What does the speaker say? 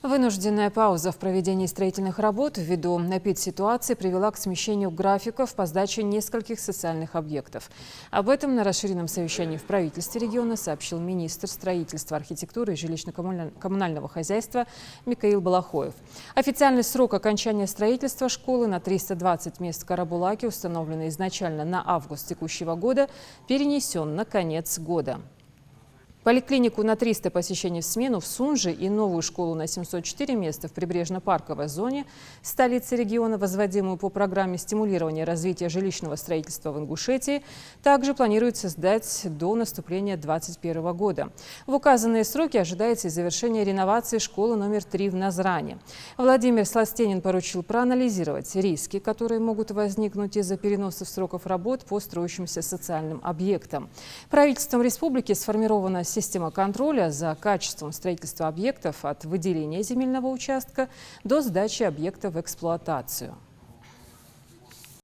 Вынужденная пауза в проведении строительных работ ввиду эпидситуации привела к смещению графиков по сдаче нескольких социальных объектов. Об этом на расширенном совещании в правительстве региона сообщил министр строительства, архитектуры и жилищно-коммунального хозяйства Микаил Балахоев. Официальный срок окончания строительства школы на 320 мест в Карабулаке, установленный изначально на август текущего года, перенесен на конец года. Поликлинику на 300 посещений в смену в Сунже и новую школу на 704 места в прибрежно-парковой зоне столицы региона, возводимую по программе стимулирования развития жилищного строительства в Ингушетии, также планируется сдать до наступления 2021 года. В указанные сроки ожидается и завершение реновации школы номер 3 в Назране. Владимир Сластенин поручил проанализировать риски, которые могут возникнуть из-за переносов сроков работ по строящимся социальным объектам. Правительством республики сформирована система контроля за качеством строительства объектов от выделения земельного участка до сдачи объекта в эксплуатацию.